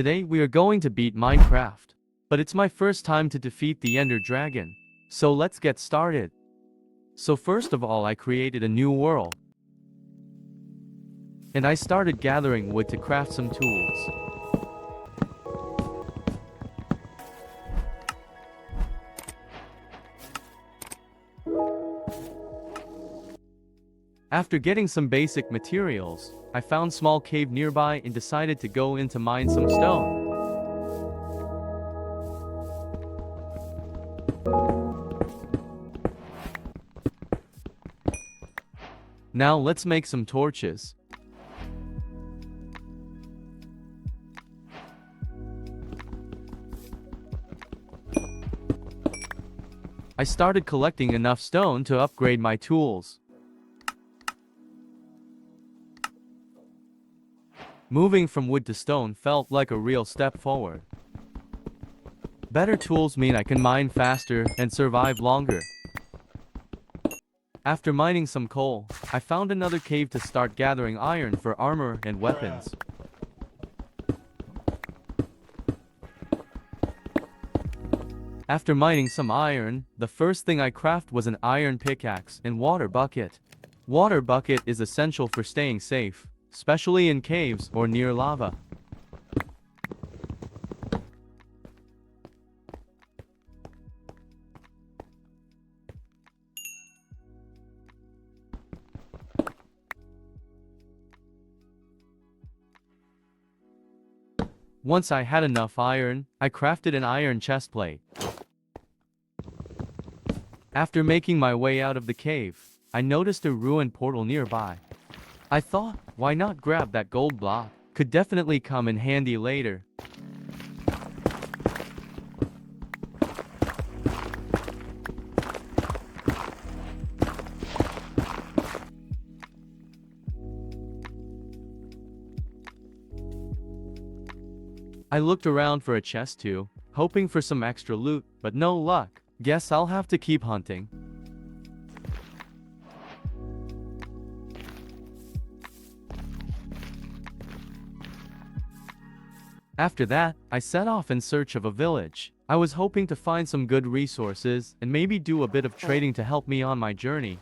Today we are going to beat Minecraft. But it's my first time to defeat the Ender Dragon. So let's get started. So first of all I created a new world. And I started gathering wood to craft some tools. After getting some basic materials, I found small cave nearby and decided to go in to mine some stone. Now let's make some torches. I started collecting enough stone to upgrade my tools. Moving from wood to stone felt like a real step forward. Better tools mean I can mine faster and survive longer. After mining some coal, I found another cave to start gathering iron for armor and weapons. After mining some iron, the first thing I crafted was an iron pickaxe and water bucket. Water bucket is essential for staying safe, especially in caves or near lava. Once I had enough iron, I crafted an iron chestplate. After making my way out of the cave, I noticed a ruined portal nearby. I thought, why not grab that gold block? Could definitely come in handy later. I looked around for a chest too, hoping for some extra loot, but no luck. Guess I'll have to keep hunting. After that, I set off in search of a village. I was hoping to find some good resources and maybe do a bit of trading to help me on my journey.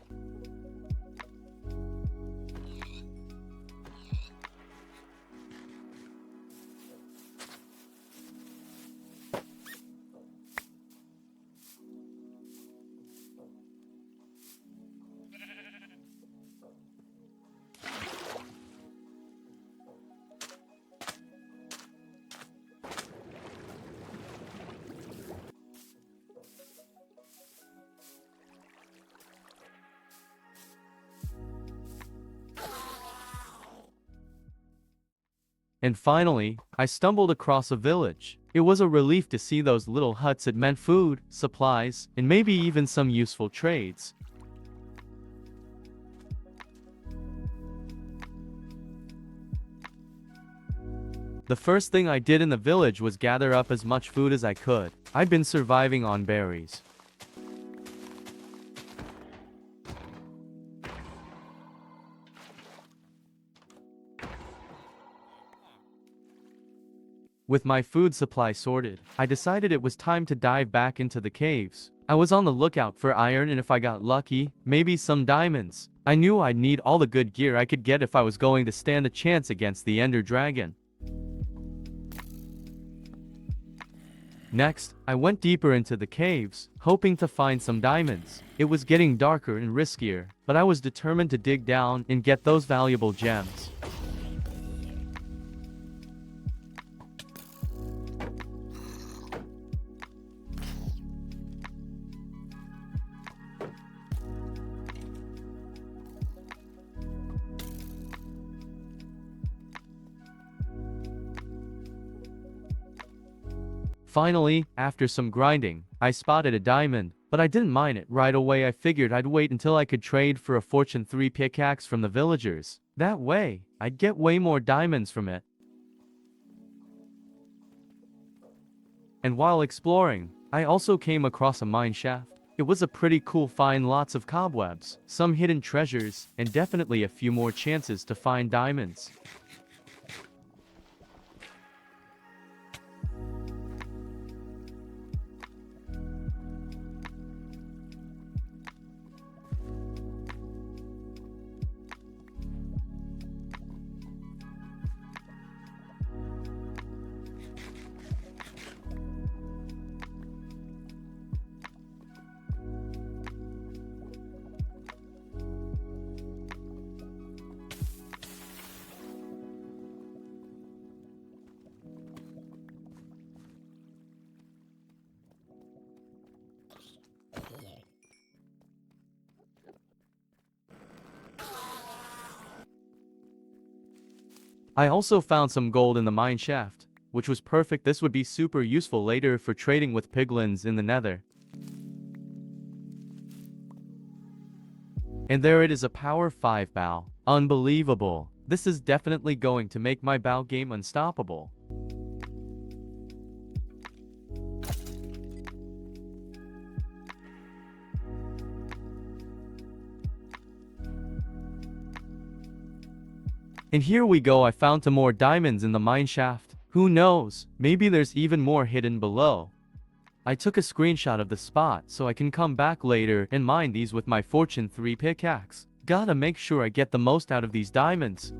And finally, I stumbled across a village. It was a relief to see those little huts. It meant food, supplies, and maybe even some useful trades. The first thing I did in the village was gather up as much food as I could. I'd been surviving on berries. With my food supply sorted, I decided it was time to dive back into the caves. I was on the lookout for iron and if I got lucky, maybe some diamonds. I knew I'd need all the good gear I could get if I was going to stand a chance against the Ender Dragon. Next, I went deeper into the caves, hoping to find some diamonds. It was getting darker and riskier, but I was determined to dig down and get those valuable gems. Finally, after some grinding, I spotted a diamond, but I didn't mine it right away. I figured I'd wait until I could trade for a Fortune 3 pickaxe from the villagers. That way, I'd get way more diamonds from it. And while exploring, I also came across a mineshaft. It was a pretty cool find, lots of cobwebs, some hidden treasures, and definitely a few more chances to find diamonds. I also found some gold in the mineshaft, which was perfect. This would be super useful later for trading with piglins in the Nether. And there it is, a power 5 bow. Unbelievable. This is definitely going to make my bow game unstoppable. And here we go, I found some more diamonds in the mineshaft. Who knows, maybe there's even more hidden below. I took a screenshot of the spot so I can come back later and mine these with my Fortune 3 pickaxe. Gotta make sure I get the most out of these diamonds.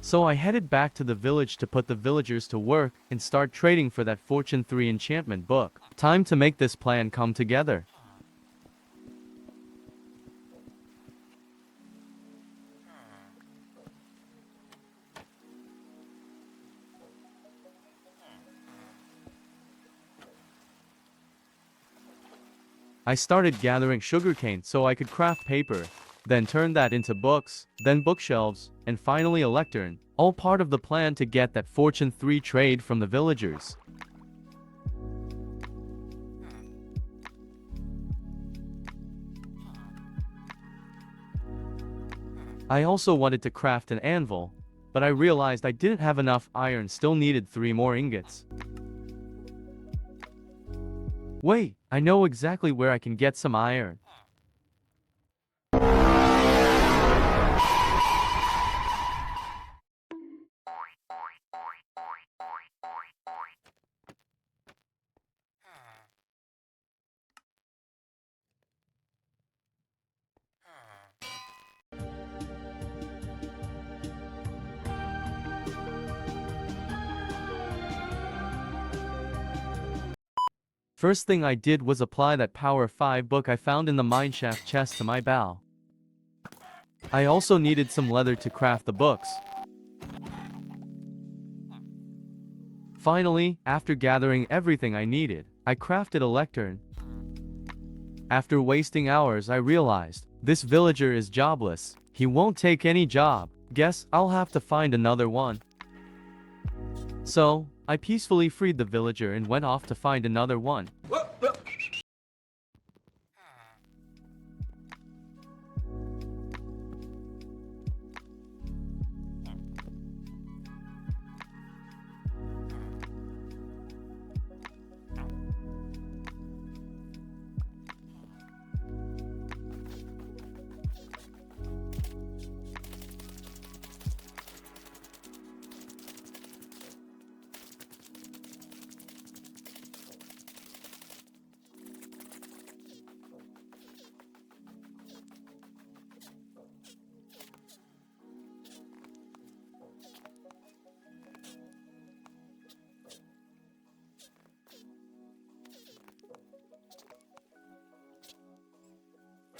So I headed back to the village to put the villagers to work and start trading for that Fortune 3 enchantment book. Time to make this plan come together. I started gathering sugarcane so I could craft paper, then turn that into books, then bookshelves, and finally a lectern, all part of the plan to get that Fortune 3 trade from the villagers. I also wanted to craft an anvil, but I realized I didn't have enough iron, still needed 3 more ingots. Wait, I know exactly where I can get some iron. First thing I did was apply that power 5 book I found in the mineshaft chest to my bow. I also needed some leather to craft the books. Finally, after gathering everything I needed, I crafted a lectern. After wasting hours, I realized this villager is jobless. He won't take any job. Guess I'll have to find another one. So, I peacefully freed the villager and went off to find another one.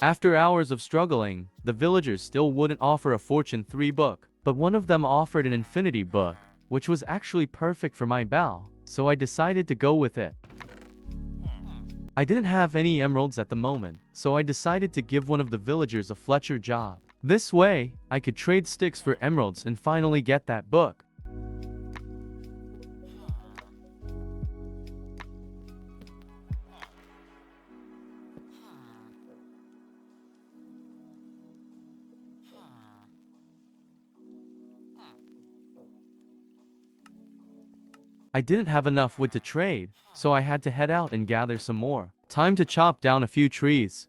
After hours of struggling, the villagers still wouldn't offer a Fortune 3 book, but one of them offered an infinity book, which was actually perfect for my bow, so I decided to go with it. I didn't have any emeralds at the moment, so I decided to give one of the villagers a Fletcher job. This way, I could trade sticks for emeralds and finally get that book. I didn't have enough wood to trade, so I had to head out and gather some more. Time to chop down a few trees.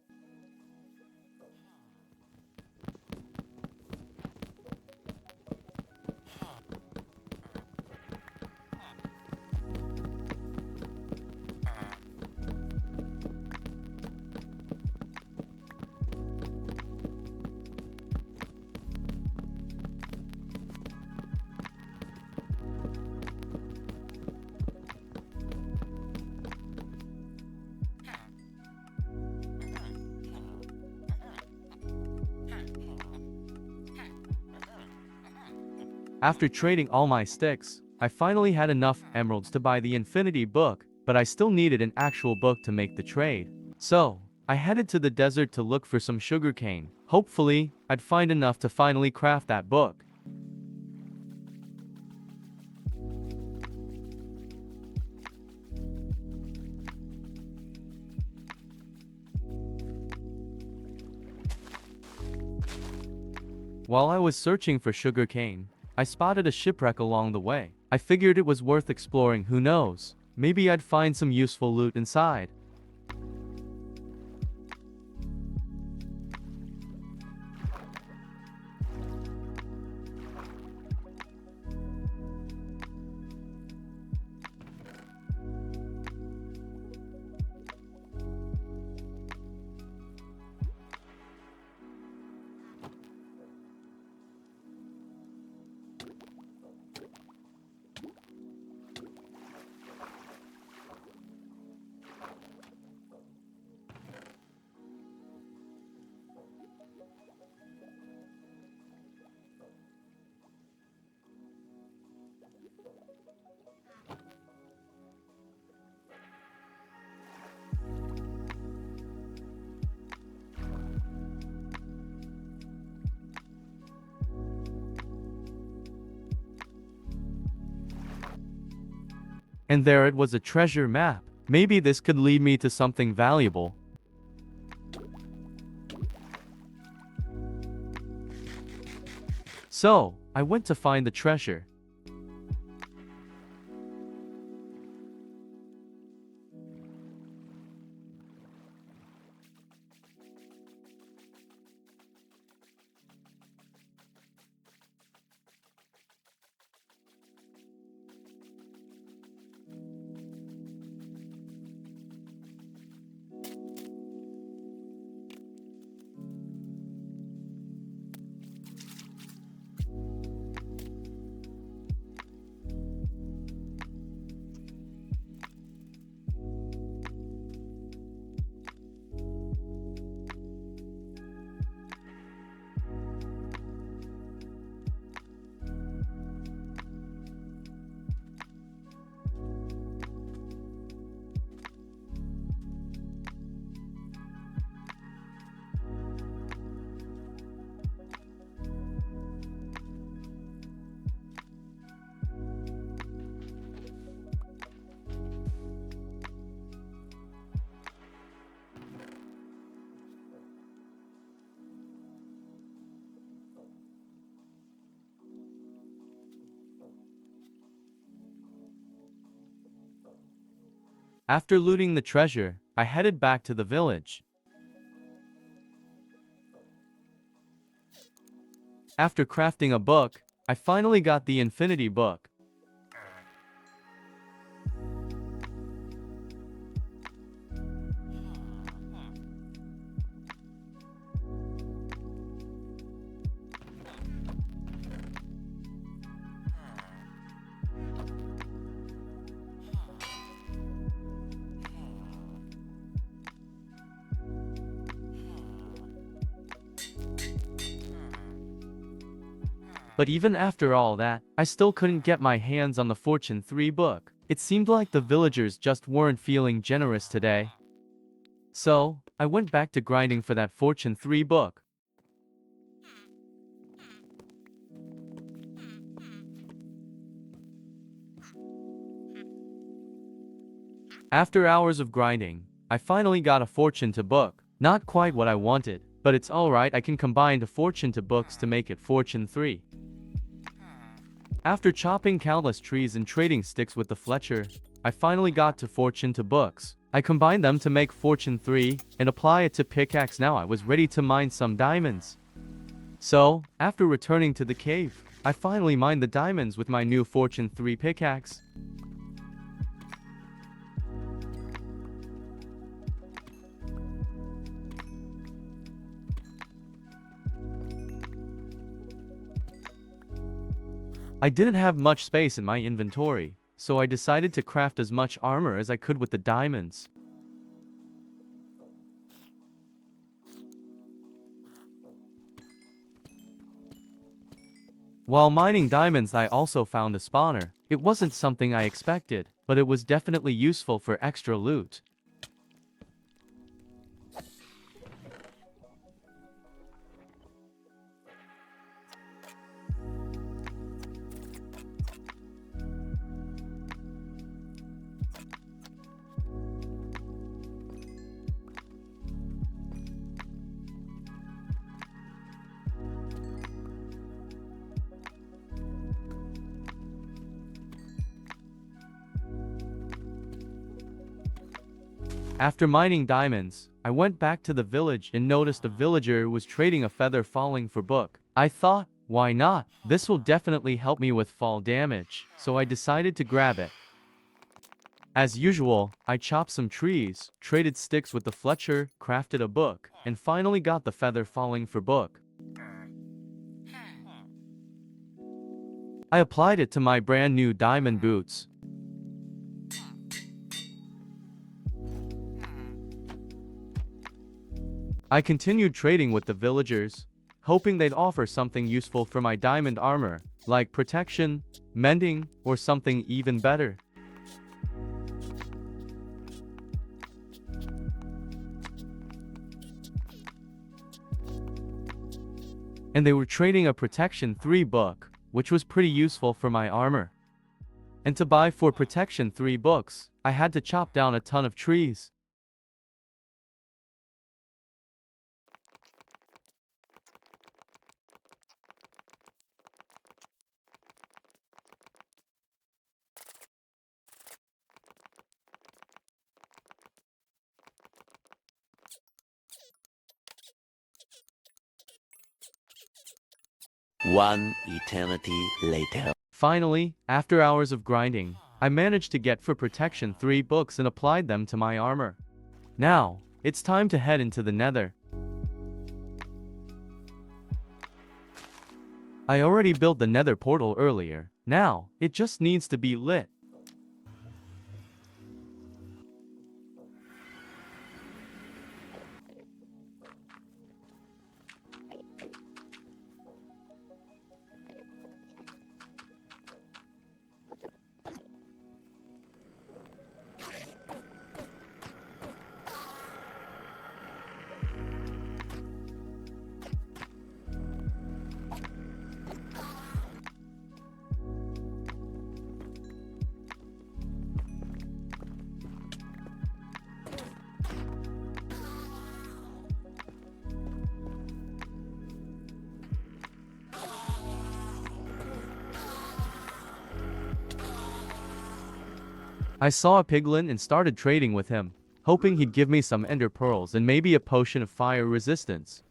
After trading all my sticks, I finally had enough emeralds to buy the infinity book, but I still needed an actual book to make the trade. So, I headed to the desert to look for some sugarcane. Hopefully, I'd find enough to finally craft that book. While I was searching for sugarcane, I spotted a shipwreck along the way. I figured it was worth exploring, who knows? Maybe I'd find some useful loot inside. And there it was, a treasure map. Maybe this could lead me to something valuable. So, I went to find the treasure. After looting the treasure, I headed back to the village. After crafting a book, I finally got the infinity book. But even after all that, I still couldn't get my hands on the Fortune 3 book. It seemed like the villagers just weren't feeling generous today. So, I went back to grinding for that Fortune 3 book. After hours of grinding, I finally got a Fortune to book. Not quite what I wanted, but it's alright, I can combine the Fortune to books to make it Fortune 3. After chopping countless trees and trading sticks with the Fletcher, I finally got to Fortune to books. I combined them to make Fortune 3 and apply it to pickaxe. Now I was ready to mine some diamonds. So, after returning to the cave, I finally mined the diamonds with my new Fortune 3 pickaxe. I didn't have much space in my inventory, so I decided to craft as much armor as I could with the diamonds. While mining diamonds, I also found a spawner. It wasn't something I expected, but it was definitely useful for extra loot. After mining diamonds, I went back to the village and noticed a villager was trading a feather falling for book. I thought, why not? This will definitely help me with fall damage, so I decided to grab it. As usual, I chopped some trees, traded sticks with the Fletcher, crafted a book, and finally got the feather falling for book. I applied it to my brand new diamond boots. I continued trading with the villagers, hoping they'd offer something useful for my diamond armor, like protection, mending, or something even better. And they were trading a protection 3 book, which was pretty useful for my armor. And to buy 4 protection 3 books, I had to chop down a ton of trees. One eternity later. Finally, after hours of grinding, I managed to get for protection 3 books and applied them to my armor. Now, it's time to head into the Nether. I already built the Nether portal earlier. Now, it just needs to be lit. I saw a piglin and started trading with him, hoping he'd give me some ender pearls and maybe a potion of fire resistance.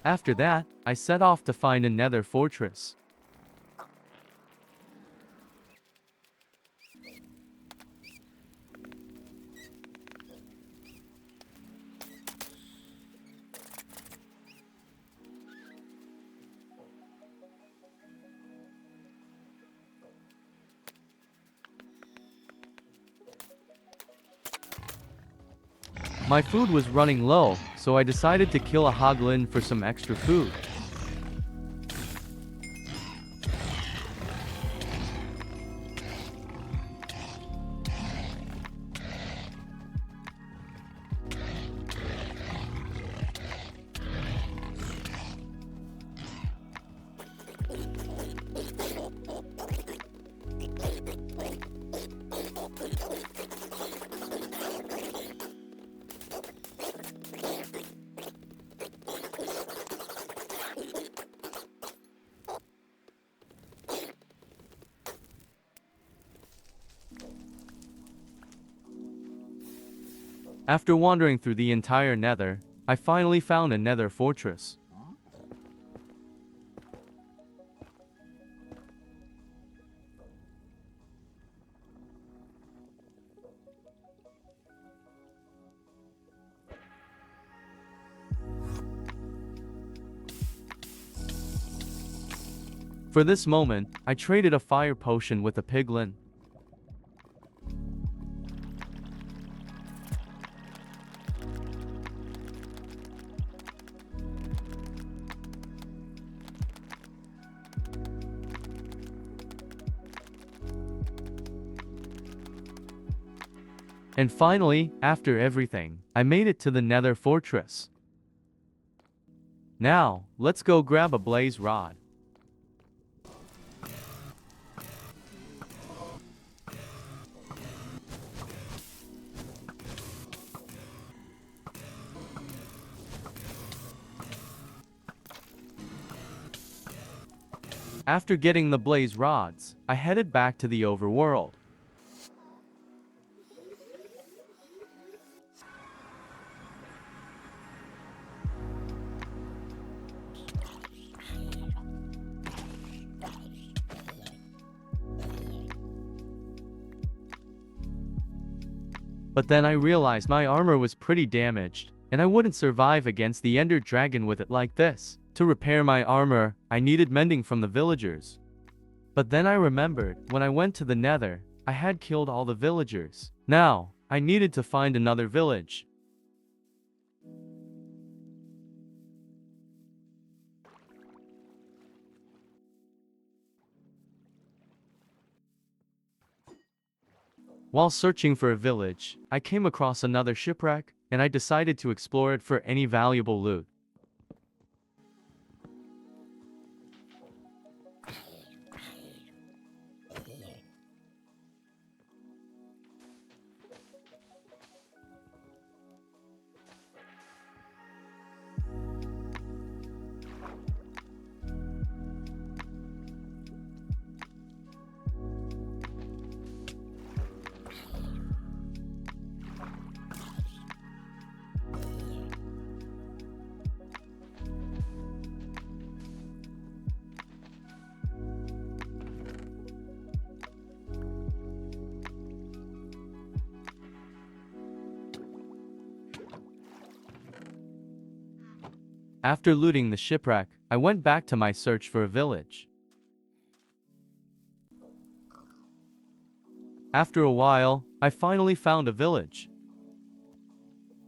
After that, I set off to find a Nether fortress. My food was running low, so I decided to kill a hoglin for some extra food. After wandering through the entire Nether, I finally found a Nether fortress. For this moment, I traded a fire potion with a piglin. And finally, after everything, I made it to the Nether fortress. Now, let's go grab a blaze rod. After getting the blaze rods, I headed back to the overworld. But then I realized my armor was pretty damaged, and I wouldn't survive against the Ender Dragon with it like this. To repair my armor, I needed mending from the villagers. But then I remembered, when I went to the Nether, I had killed all the villagers. Now, I needed to find another village. While searching for a village, I came across another shipwreck, and I decided to explore it for any valuable loot. After looting the shipwreck, I went back to my search for a village. After a while, I finally found a village.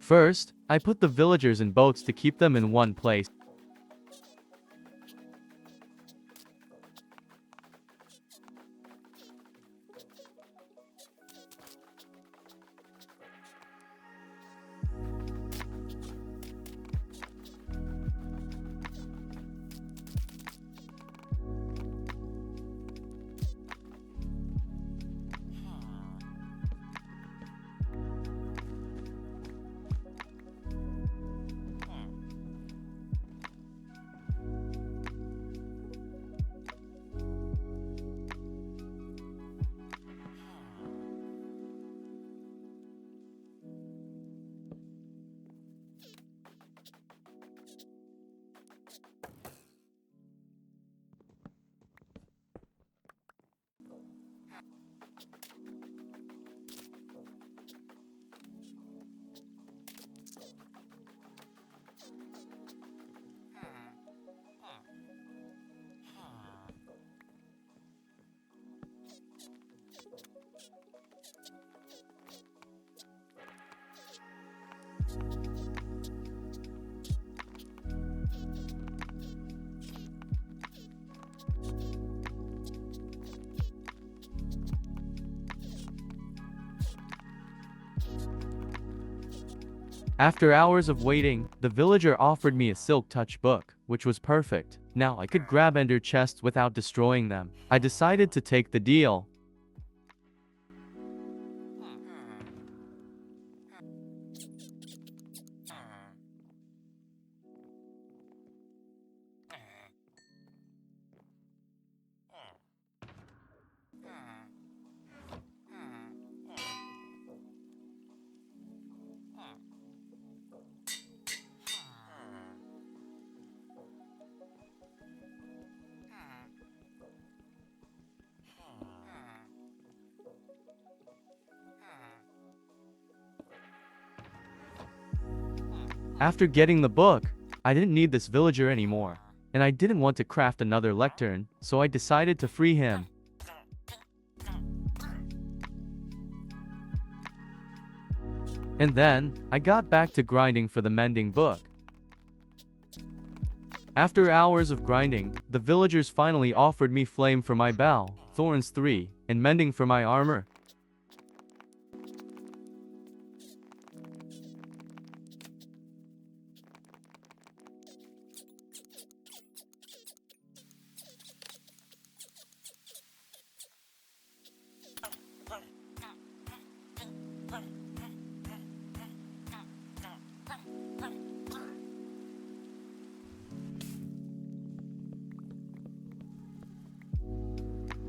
First, I put the villagers in boats to keep them in one place. After hours of waiting, the villager offered me a silk touch book, which was perfect. Now I could grab ender chests without destroying them. I decided to take the deal. After getting the book, I didn't need this villager anymore. and I didn't want to craft another lectern, so I decided to free him. And then, I got back to grinding for the mending book. After hours of grinding, the villagers finally offered me flame for my bow, thorns 3, and mending for my armor.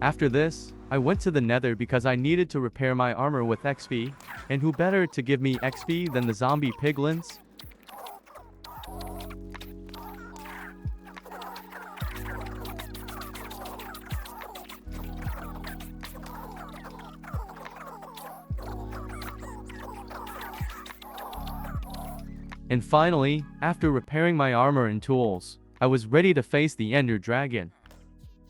After this, I went to the Nether because I needed to repair my armor with XP, and who better to give me XP than the zombie piglins? And finally, after repairing my armor and tools, I was ready to face the Ender Dragon.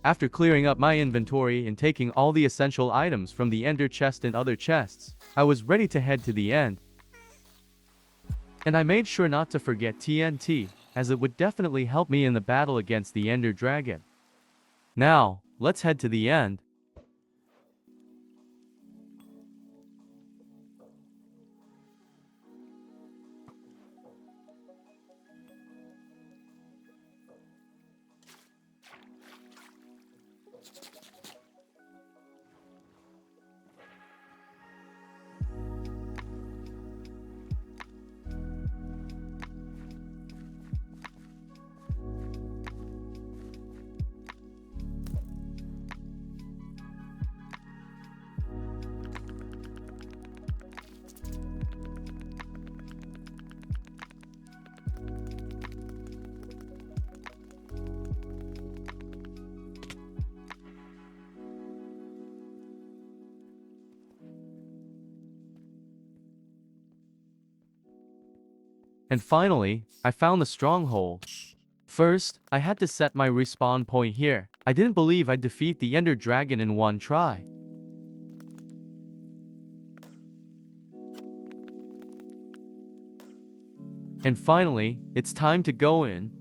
After clearing up my inventory and taking all the essential items from the Ender chest and other chests, I was ready to head to the end. And I made sure not to forget TNT, as it would definitely help me in the battle against the Ender Dragon. Now, let's head to the end. And finally, I found the stronghold. First, I had to set my respawn point here. I didn't believe I'd defeat the Ender Dragon in one try. And finally, it's time to go in.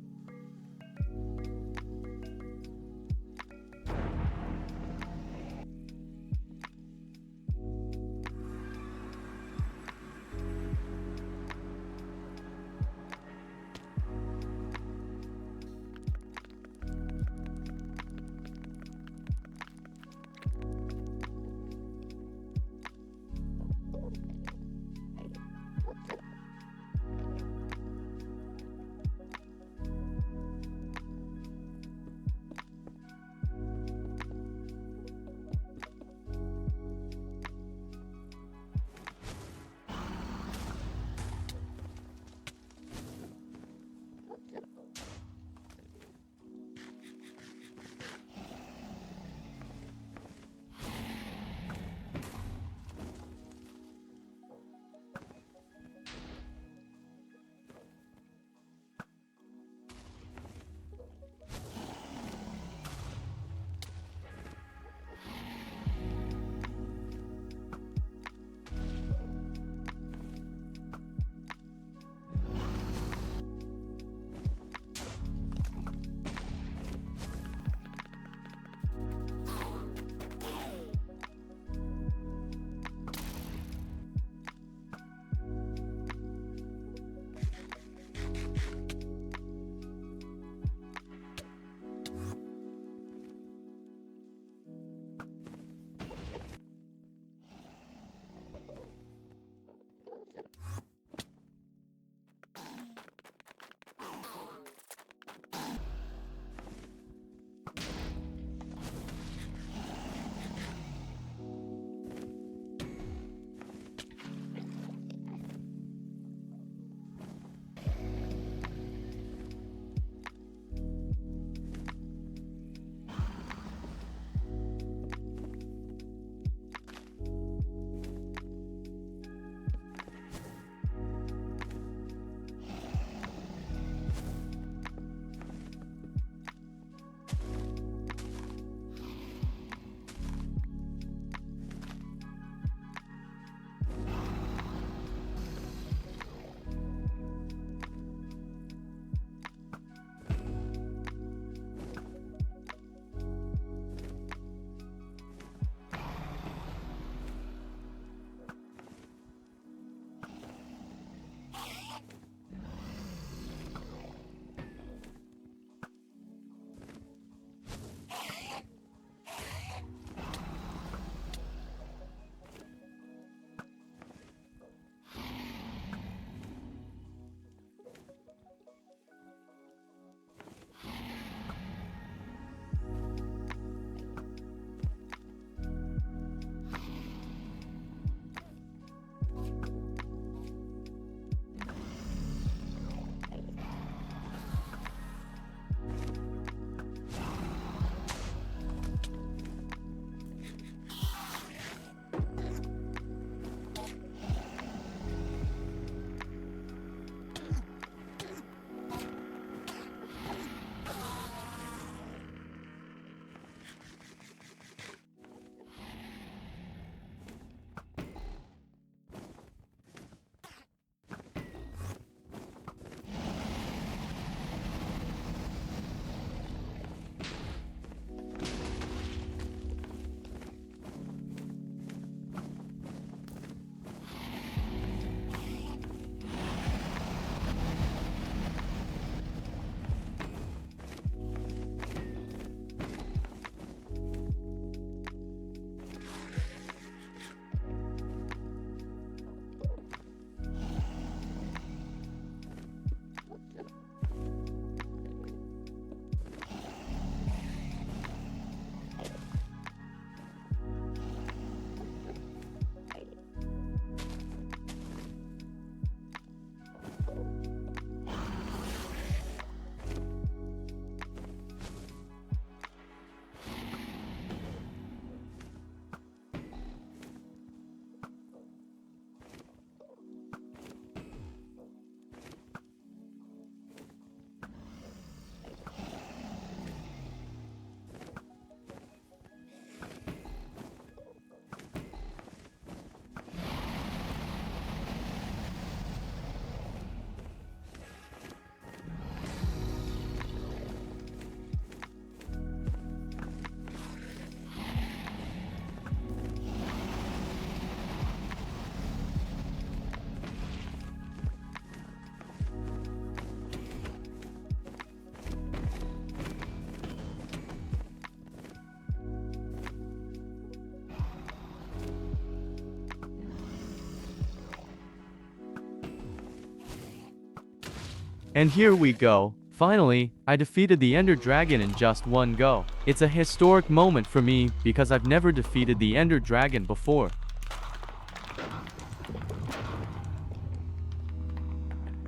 And here we go. Finally, I defeated the Ender Dragon in just one go. It's a historic moment for me because I've never defeated the Ender Dragon before.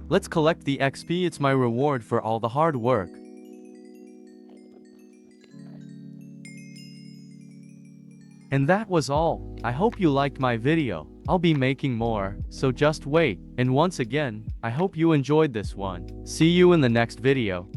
Let's collect the XP, it's my reward for all the hard work. And that was all. I hope you liked my video. I'll be making more, so just wait. And once again, I hope you enjoyed this one. See you in the next video.